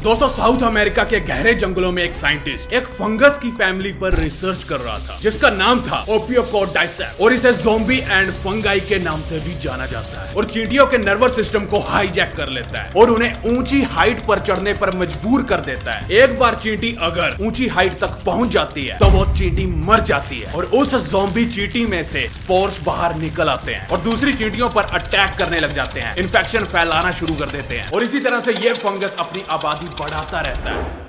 दोस्तों south America के गहरे जंगलों में एक साइंटिस्ट एक फंगस की फैमिली पर रिसर्च कर रहा था जिसका नाम था ओपियोपोडाइसेप्स और इसे ज़ोंबी एंड फंगाई के नाम से भी जाना जाता है और चींटियों के नर्वस सिस्टम को हाईजैक कर लेता है और उन्हें ऊंची हाइट पर चढ़ने पर मजबूर कर देता है। एक बार चींटी अगर ऊंची हाइट तक पहुंच जाती है तो वो चींटी मर जाती है और उस ज़ोंबी चींटी में से स्पोर्स बाहर निकल आते हैं और दूसरी चींटियों पर अटैक करने लग जाते हैं, इन्फेक्शन फैलाना शुरू कर देते हैं और इसी तरह से ये फंगस अपनी आबादी बढ़ाता रहता है।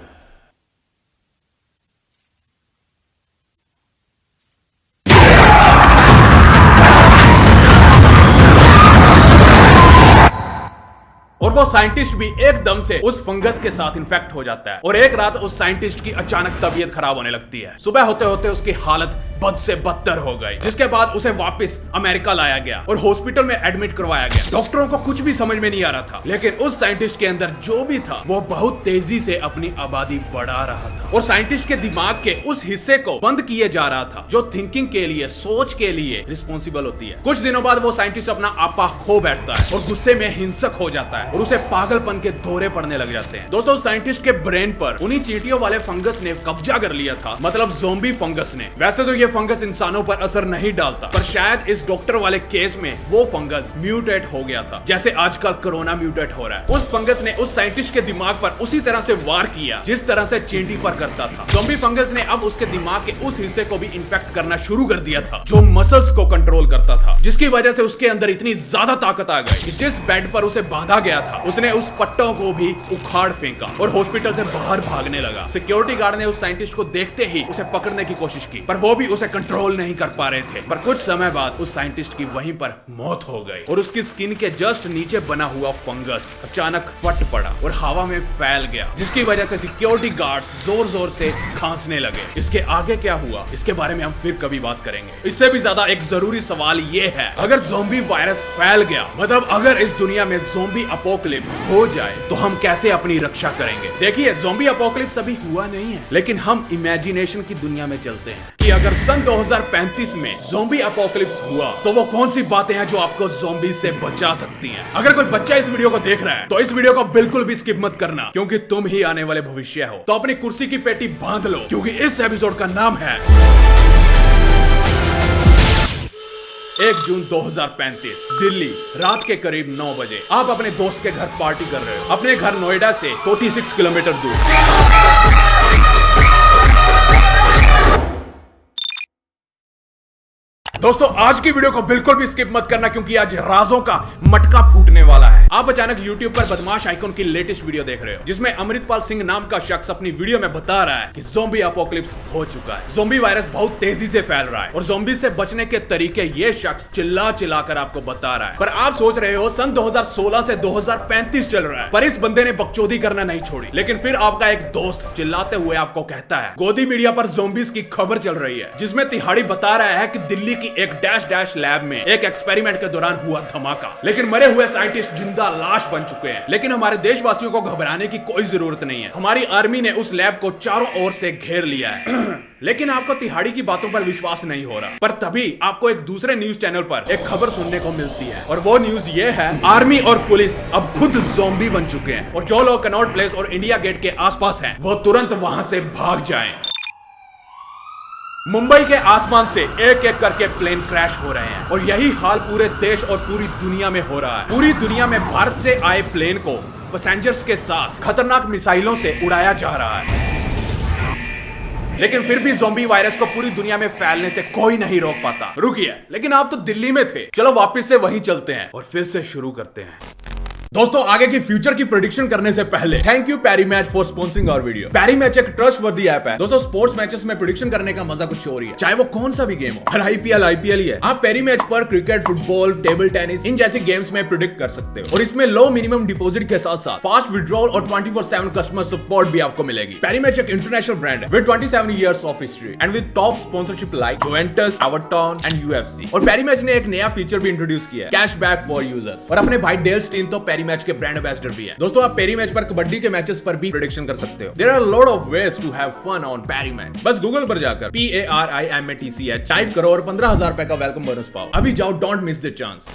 और वो साइंटिस्ट भी एकदम से उस फंगस के साथ इन्फेक्ट हो जाता है और एक रात उस साइंटिस्ट की अचानक तबीयत खराब होने लगती है। सुबह होते होते उसकी हालत बद से बदतर हो गई, जिसके बाद उसे वापस अमेरिका लाया गया और हॉस्पिटल में एडमिट करवाया गया। डॉक्टरों को कुछ भी समझ में नहीं आ रहा था, लेकिन उस साइंटिस्ट के अंदर जो भी था वो बहुत तेजी से अपनी आबादी बढ़ा रहा था और साइंटिस्ट के दिमाग के उस हिस्से को बंद किए जा रहा था जो थिंकिंग के लिए, सोच के लिए रिस्पॉन्सिबल होती है। कुछ दिनों बाद वो साइंटिस्ट अपना आपा खो बैठता है और गुस्से में हिंसक हो जाता है और उसे पागलपन के दौरे पड़ने लग जाते हैं। दोस्तों साइंटिस्ट के ब्रेन पर उन्हीं चींटियों वाले फंगस ने कब्जा कर लिया था, मतलब ज़ोंबी फंगस ने। वैसे तो ये फंगस इंसानों पर असर नहीं डालता, पर शायद इस डॉक्टर वाले केस में वो फंगस म्यूटेट हो गया था, जैसे आजकल कोरोना म्यूटेट हो रहा है। उस फंगस ने उस साइंटिस्ट के दिमाग पर उसी तरह से वार किया जिस तरह से चींटी पर करता था। ज़ोंबी फंगस ने अब उसके दिमाग के उस हिस्से को भी इन्फेक्ट करना शुरू कर दिया था जो मसल्स को कंट्रोल करता था, जिसकी वजह से उसके अंदर इतनी ज्यादा ताकत आ गई कि जिस बेड पर उसे बांधा गया था उसने उस पट्टों को भी उखाड़ फेंका और हॉस्पिटल से बाहर भागने लगा। सिक्योरिटी गार्ड ने उस साइंटिस्ट को देखते ही उसे पकड़ने की कोशिश की, पर वो भी उसे कंट्रोल नहीं कर पा रहे थे। पर कुछ समय बाद उस साइंटिस्ट की वहीं पर मौत हो गई और उसकी स्किन के जस्ट नीचे बना हुआ फंगस अचानक फट पड़ा और हवा में फैल गया, जिसकी वजह से सिक्योरिटी गार्ड्स जोर जोर से खांसने लगे। इसके आगे क्या हुआ इसके बारे में हम फिर कभी बात करेंगे। इससे भी ज्यादा एक जरूरी सवाल ये है, अगर ज़ोंबी वायरस फैल गया, मतलब अगर इस दुनिया में ज़ोंबी अपोकलिप्स हो जाए तो हम कैसे अपनी रक्षा करेंगे। देखिए ज़ोंबी अपोकलिप्स अभी हुआ नहीं है, लेकिन हम इमेजिनेशन की दुनिया में चलते हैं कि अगर सन 2035 में ज़ोंबी अपोकलिप्स हुआ तो वो कौन सी बातें हैं जो आपको ज़ोंबी से बचा सकती हैं। अगर कोई बच्चा इस वीडियो को देख रहा है तो इस वीडियो को बिल्कुल भी स्किप मत करना, क्योंकि तुम ही आने वाले भविष्य हो। तो अपनी कुर्सी की पेटी बांध लो, क्योंकि इस एपिसोड का नाम है 1 जून 2035 दिल्ली, रात के करीब 9 बजे। आप अपने दोस्त के घर पार्टी कर रहे हो, अपने घर नोएडा से 46 किलोमीटर दूर। दोस्तों आज की वीडियो को बिल्कुल भी स्किप मत करना, क्योंकि आज राजों का मटका फूटने वाला है। आप अचानक YouTube पर बदमाश आइकॉन की लेटेस्ट वीडियो देख रहे हो, जिसमें अमृतपाल सिंह नाम का शख्स अपनी वीडियो में बता रहा है कि ज़ोंबी अपोकलिप्स हो चुका है, ज़ोंबी वायरस बहुत तेजी से फैल रहा है और ज़ोंबी से बचने के तरीके ये शख्स चिल्ला चिल्लाकर आपको बता रहा है। पर आप सोच रहे हो सन 2016 से 2035 चल रहा है, पर इस बंदे ने बकचोदी करना नहीं छोड़ी। लेकिन फिर आपका एक दोस्त चिल्लाते हुए आपको कहता है गोदी मीडिया पर ज़ोंबीज की खबर चल रही है, जिसमें तिहाड़ी बता रहा है कि दिल्ली की एक डैश लैब में एक एक्सपेरिमेंट के दौरान हुआ धमाका, लेकिन मरे हुए साइंटिस्ट जिंदा लाश बन चुके हैं। लेकिन हमारे देशवासियों को घबराने की कोई जरूरत नहीं है, हमारी आर्मी ने उस लैब को चारों ओर से घेर लिया है। लेकिन आपको तिहाड़ी की बातों पर विश्वास नहीं हो रहा। पर तभी आपको एक दूसरे न्यूज चैनल पर एक खबर सुनने को मिलती है और वो न्यूज ये है, आर्मी और पुलिस अब खुद ज़ोंबी बन चुके हैं और जो लोग कनॉट प्लेस और इंडिया गेट के आसपास हैं वो तुरंत वहां से भाग जाएं। मुंबई के आसमान से एक एक करके प्लेन क्रैश हो रहे हैं और यही हाल पूरे देश और पूरी दुनिया में हो रहा है। पूरी दुनिया में भारत से आए प्लेन को पैसेंजर्स के साथ खतरनाक मिसाइलों से उड़ाया जा रहा है, लेकिन फिर भी ज़ोंबी वायरस को पूरी दुनिया में फैलने से कोई नहीं रोक पाता। रुकिए, लेकिन आप तो दिल्ली में थे, चलो वापस से वहीं चलते हैं और फिर से शुरू करते हैं। दोस्तों आगे की फ्यूचर की प्रेडिक्शन करने से पहले thank you Parimatch for sponsoring our video. Parimatch एक ट्रस्टवर्दी ऐप है। दोस्तों स्पोर्ट्स मैचेस में प्रेडिक्शन करने का मजा कुछ और ही है, चाहे वो कौन सा भी गेम हो। हर आईपीएल ही है। आप पैरी मैच पर क्रिकेट, फुटबॉल, टेबल टेनिस इन जैसी गेम्स में प्रेडिक्ट कर सकते हो और इसमें लो मिनिमम डिपॉजिट के साथ साथ फास्ट विड्रॉल और 24/7 कस्टमर सपोर्ट भी आपको मिलेगी। पैरी मैच एक इंटरनेशनल ब्रांड है with 27 years of history and with top sponsorship like Juventus, Everton and UFC. और पैरी मैच ने एक नया फीचर भी इंट्रोड्यूस किया है, कैशबैक फॉर यूजर्स। और अपने भाई डेल स्टीन तो पैरी मैच के ब्रांड भी है। दोस्तों आप पेरी मैच पर कबड्डी के मैचेस पर भी प्रेडिक्शन कर सकते हो। There are a lot of ways to have fun on Parimatch. बस गूगल पर जाकर PARIMATCH टाइप करो और 15,000 रुपए का वेलकम बोनस पाओ। अभी जाओ, डोंट मिस द चांस।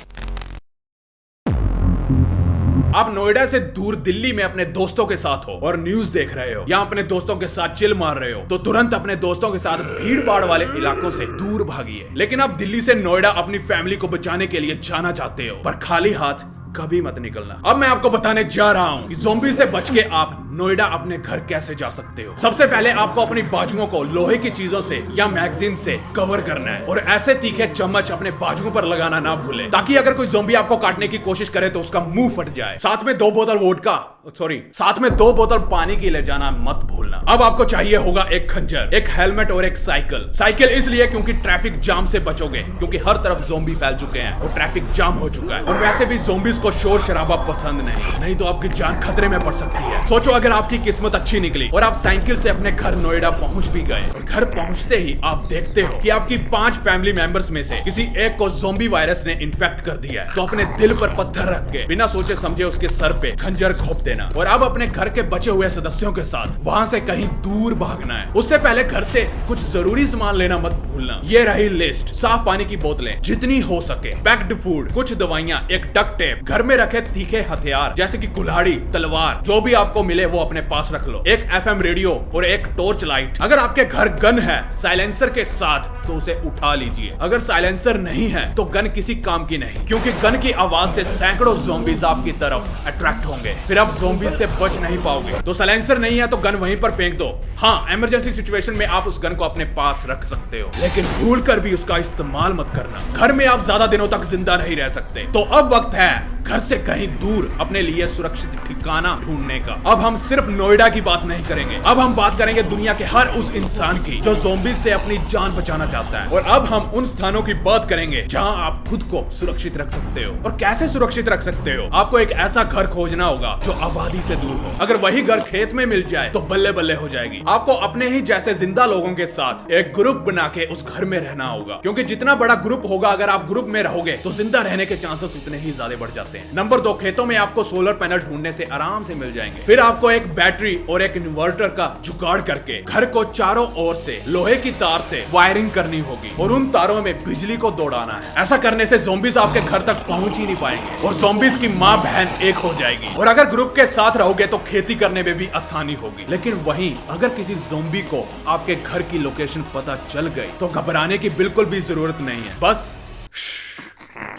आप नोएडा से दूर दिल्ली में अपने दोस्तों के साथ हो और न्यूज देख रहे हो या अपने दोस्तों के साथ चिल मार रहे हो तो तुरंत अपने दोस्तों के साथ भीड़ भाड़ वाले इलाकों से दूर भागिए। लेकिन आप दिल्ली से नोएडा अपनी फैमिली को बचाने के लिए जाना चाहते हो, पर खाली हाथ कभी मत निकलना। अब मैं आपको बताने जा रहा हूँ कि ज़ोंबी से बच के आप नोएडा अपने घर कैसे जा सकते हो। सबसे पहले आपको अपनी बाजुओं को लोहे की चीजों से या मैगजीन से कवर करना है और ऐसे तीखे चम्मच अपने बाजुओं पर लगाना ना भूलें, ताकि अगर कोई ज़ोंबी आपको काटने की कोशिश करे तो उसका मुंह फट जाए। साथ में 2 बोतल पानी की ले जाना मत भूलना। अब आपको चाहिए होगा एक खंजर, एक हेलमेट और एक साइकिल इसलिए क्योंकि ट्रैफिक जाम से बचोगे, क्योंकि हर तरफ ज़ोंबी फैल चुके हैं और ट्रैफिक जाम हो चुका है। और वैसे भी ज़ोंबीज को शोर शराबा पसंद नहीं तो आपकी जान खतरे में पड़ सकती है। सोचो अगर आपकी किस्मत अच्छी निकली और आप साइकिल से अपने घर नोएडा पहुंच भी गए और घर पहुंचते ही आप देखते हो कि आपकी 5 फैमिली मेंबर्स में से किसी एक को ज़ोंबी वायरस ने इन्फेक्ट कर दिया है, तो अपने दिल पर पत्थर रख के बिना सोचे समझे उसके सर पे खंजर घोंप देना और अब अपने घर के बचे हुए सदस्यों के साथ वहां से कहीं दूर भागना है। उससे पहले घर से कुछ जरूरी सामान लेना मत भूलना। ये रही लिस्ट। साफ पानी की बोतलें जितनी हो सके, पैक्ड फूड, कुछ दवाइयां, एक डक्ट टेप, घर में रखे तीखे हथियार जैसे कि कुल्हाड़ी, तलवार, जो भी आपको मिले वो अपने पास रख लो, एक FM रेडियो और एक टॉर्च लाइट। अगर आपके घर गन है साइलेंसर के साथ तो उसे उठा लीजिए। अगर साइलेंसर नहीं है तो गन किसी काम की नहीं, क्योंकि गन की आवाज से सैकड़ों ज़ोंबीज आपकी तरफ अट्रैक्ट होंगे, फिर आप ज़ोंबीज से बच नहीं पाओगे। तो साइलेंसर नहीं है तो गन वहीं पर फेंक दो। हाँ, इमरजेंसी सिचुएशन में आप उस गन को अपने पास रख सकते हो, लेकिन भूल कर भी उसका इस्तेमाल मत करना। घर में आप ज्यादा दिनों तक जिंदा नहीं रह सकते, तो अब वक्त है घर से कहीं दूर अपने लिए सुरक्षित ठिकाना ढूंढने का। अब हम सिर्फ नोएडा की बात नहीं करेंगे, अब हम बात करेंगे दुनिया के हर उस इंसान की जो ज़ोंबीज से अपनी जान बचाना चाहता है। और अब हम उन स्थानों की बात करेंगे जहां आप खुद को सुरक्षित रख सकते हो। और कैसे सुरक्षित रख सकते हो? आपको एक ऐसा घर खोजना होगा जो आबादी से दूर हो। अगर वही घर खेत में मिल जाए तो बल्ले बल्ले हो जाएगी। आपको अपने ही जैसे जिंदा लोगों के साथ एक ग्रुप बना के उस घर में रहना होगा, क्योंकि जितना बड़ा ग्रुप होगा, अगर आप ग्रुप में रहोगे तो जिंदा रहने के चांसेस उतने ही ज्यादा बढ़ जाते हैं। नंबर 2, खेतों में आपको सोलर पैनल ढूंढने से आराम से मिल जाएंगे। फिर आपको एक बैटरी और एक इन्वर्टर का जुगाड़ करके घर को चारों ओर से लोहे की तार से वायरिंग करनी होगी और उन तारों में बिजली को दौड़ाना है। ऐसा करने से ज़ोंबीज आपके घर तक पहुंच ही नहीं पाएंगे और ज़ोंबीज की माँ बहन एक हो जाएगी। और अगर ग्रुप के साथ रहोगे तो खेती करने में भी आसानी होगी। लेकिन वहीं अगर किसी ज़ोंबी को आपके घर की लोकेशन पता चल गई तो घबराने की बिल्कुल भी जरूरत नहीं है, बस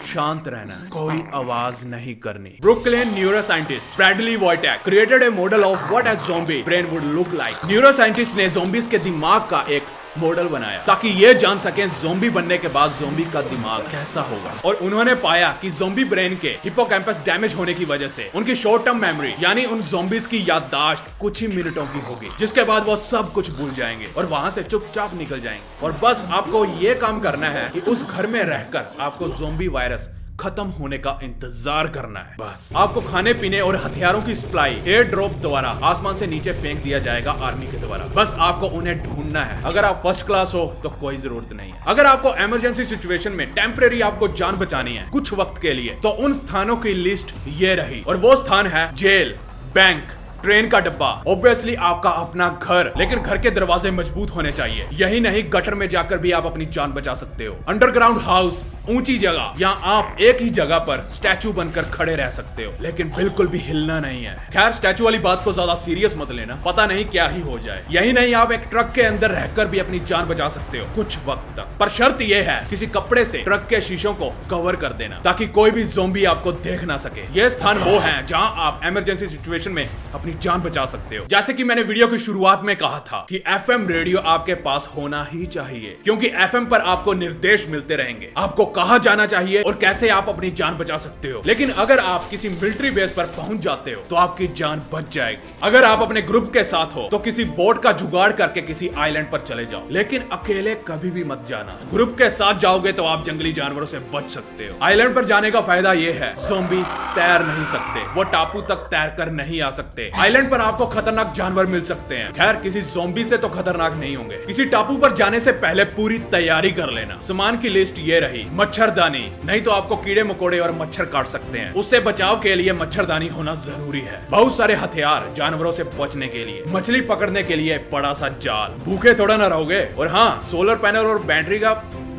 शांत रहना, कोई आवाज नहीं करनी। Brooklyn neuroscientist Bradley Voytek created a model of what a zombie brain would look like. Neuroscientist ने ज़ॉम्बीज के दिमाग का एक मॉडल बनाया ताकि ये जान सकें ज़ॉम्बी बनने के बाद ज़ॉम्बी का दिमाग कैसा होगा। और उन्होंने पाया कि ज़ॉम्बी ब्रेन के हिप्पोकैम्पस डैमेज होने की वजह से उनकी शॉर्ट टर्म मेमोरी यानी उन ज़ॉम्बीज की याददाश्त कुछ ही मिनटों की होगी, जिसके बाद वो सब कुछ भूल जाएंगे और वहां से चुपचाप निकल जाएंगे। और बस आपको ये काम करना है कि उस घर में रहकर आपको ज़ॉम्बी वायरस खत्म होने का इंतजार करना है। बस आपको खाने पीने और हथियारों की सप्लाई एयर ड्रॉप द्वारा आसमान से नीचे फेंक दिया जाएगा आर्मी के द्वारा। बस आपको उन्हें ढूंढना है। अगर आप फर्स्ट क्लास हो तो कोई जरूरत नहीं है। अगर आपको इमरजेंसी सिचुएशन में टेम्परेरी आपको जान बचानी है कुछ वक्त के लिए, तो उन स्थानों की लिस्ट ये रही। और वो स्थान है जेल, बैंक, ट्रेन का डब्बा, ऑब्वियसली आपका अपना घर, लेकिन घर के दरवाजे मजबूत होने चाहिए। यही नहीं, गटर में जाकर भी आप अपनी जान बचा सकते हो। अंडरग्राउंड हाउस, ऊंची जगह, यहाँ आप एक ही जगह पर स्टैचू बनकर खड़े रह सकते हो, लेकिन बिल्कुल भी हिलना नहीं है। खैर, स्टैचू वाली बात को ज्यादा सीरियस मत लेना, पता नहीं क्या ही हो जाए। यही नहीं, आप एक ट्रक के अंदर रहकर भी अपनी जान बचा सकते हो कुछ वक्त तक, पर शर्त यह है किसी कपड़े से ट्रक के शीशों को कवर कर देना ताकि कोई भी ज़ॉम्बी आपको देख ना सके। यह स्थान वो है जहां आप इमरजेंसी सिचुएशन में अपनी जान बचा सकते हो। जैसे कि मैंने वीडियो की शुरुआत में कहा था कि FM रेडियो आपके पास होना ही चाहिए, क्योंकि FM पर आपको निर्देश मिलते रहेंगे, आपको कहा जाना चाहिए और कैसे आप अपनी जान बचा सकते हो। लेकिन अगर आप किसी मिलिट्री बेस पर पहुंच जाते हो तो आपकी जान बच जाएगी। अगर आप अपने ग्रुप के साथ हो तो किसी बोट का जुगाड़ करके किसी आइलैंड पर चले जाओ, लेकिन अकेले कभी भी मत जाना। ग्रुप के साथ जाओगे तो आप जंगली जानवरों से बच सकते हो। आइलैंड पर जाने का फायदा यह है, ज़ॉम्बी तैर नहीं सकते, वो टापू तक तैर कर नहीं आ सकते। आइलैंड पर आपको खतरनाक जानवर मिल सकते हैं। खैर, किसी ज़ॉम्बी से तो खतरनाक नहीं होंगे। किसी टापू पर जाने से पहले पूरी तैयारी कर लेना। सामान की लिस्ट ये रही। मच्छरदानी, नहीं तो आपको कीड़े मकोड़े और मच्छर काट सकते हैं, उससे बचाव के लिए मच्छरदानी होना जरूरी है। बहुत सारे हथियार जानवरों से बचने के लिए, मछली पकड़ने के लिए बड़ा सा जाल, भूखे थोड़ा ना रहोगे। और हाँ, सोलर पैनल और बैटरी का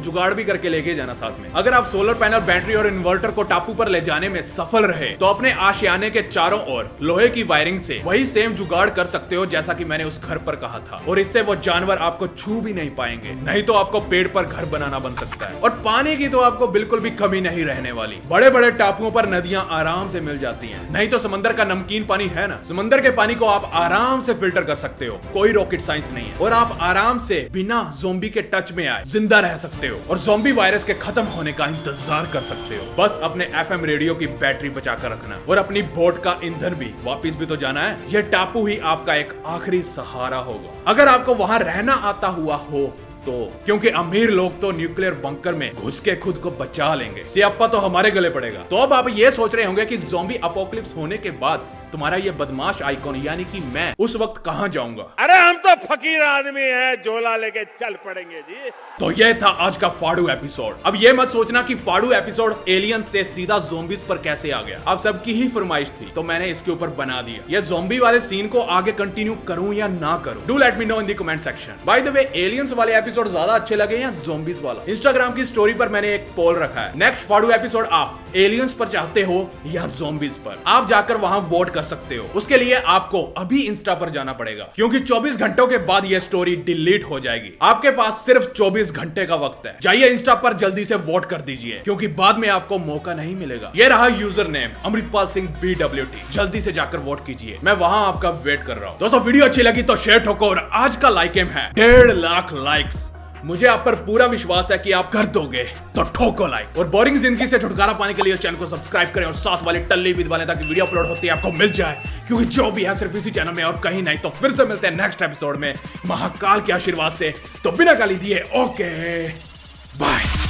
जुगाड़ भी करके लेके जाना साथ में। अगर आप सोलर पैनल, बैटरी और इन्वर्टर को टापू पर ले जाने में सफल रहे तो अपने आशियाने के चारों ओर लोहे की वायरिंग से वही सेम जुगाड़ कर सकते हो जैसा कि मैंने उस घर पर कहा था, और इससे वो जानवर आपको छू भी नहीं पाएंगे। नहीं तो आपको पेड़ पर घर बनाना बन सकता है। और पानी की तो आपको बिल्कुल भी कमी नहीं रहने वाली। बड़े बड़े टापुओं पर नदियां आराम से मिल जाती हैं। नहीं तो समंदर का नमकीन पानी है ना, समंदर के पानी को आप आराम से फिल्टर कर सकते हो, कोई रॉकेट साइंस नहीं है। और आप आराम से बिना ज़ोंबी के टच में आए जिंदा रह सकते हो और ज़ोंबी वायरस के खत्म होने का इंतजार कर सकते हो। बस अपने FM रेडियो की बैटरी बचा कर रखना और अपनी बोट का ईंधन भी, वापिस भी तो जाना है। यह टापू ही आपका एक आखिरी सहारा होगा अगर आपको वहां रहना आता हुआ हो तो, क्योंकि अमीर लोग तो न्यूक्लियर बंकर में घुस के खुद को बचा लेंगे। सियाप्पा तो हमारे गले पड़ेगा। तो अब आप ये सोच रहे होंगे कि ज़ॉम्बी अपोकलिप्स होने के बाद तुम्हारा ये बदमाश आइकॉन यानी कि मैं उस वक्त कहां जाऊंगा? अरे हम तो फकीर आदमी हैं, झोला लेके चल पड़ेंगे जी। तो ये था आज का फाड़ू एपिसोड। अब ये मत सोचना कि फाड़ू एपिसोड एलियन से सीधा ज़ॉम्बीज पर कैसे आ गया। आप सबकी ही फरमाइश थी तो मैंने इसके ऊपर बना दिया। ये ज़ॉम्बी वाले सीन को आगे कंटिन्यू करूं या ना करूं? Do let me know in the comment section. By the way, aliens वाले एपिसोड ज्यादा अच्छे लगे या ज़ॉम्बीज वाला? इंस्टाग्राम की स्टोरी पर मैंने एक पोल रखा है। नेक्स्ट फाड़ू एपिसोड आप एलियंस पर चाहते हो या ज़ॉम्बीज पर? आप जाकर वहां वोट कर सकते हो। उसके लिए आपको अभी इंस्टा पर जाना पड़ेगा, क्योंकि 24 घंटों के बाद यह स्टोरी डिलीट हो जाएगी। आपके पास सिर्फ 24 घंटे का वक्त है। जाइए इंस्टा पर जल्दी से वोट कर दीजिए, क्योंकि बाद में आपको मौका नहीं मिलेगा। ये रहा user name Amritpal Singh BWT। जल्दी से जाकर वोट कीजिए, मैं वहां आपका वेट कर रहा हूं। दोस्तों, वीडियो अच्छी लगी तो शेयर ठोको और आज का लाइक एम है 1.5 लाख लाइक्स। मुझे आप पर पूरा विश्वास है कि आप कर दोगे, तो ठोको लाइक। और बोरिंग जिंदगी से छुटकारा पाने के लिए इस चैनल को सब्सक्राइब करें और साथ वाले टल्ली भी दबा लें ताकि वीडियो अपलोड होती है आपको मिल जाए, क्योंकि जो भी है सिर्फ इसी चैनल में और कहीं नहीं। तो फिर से मिलते हैं नेक्स्ट एपिसोड में महाकाल के आशीर्वाद से। तो बिना गाली दिए ओके बाय।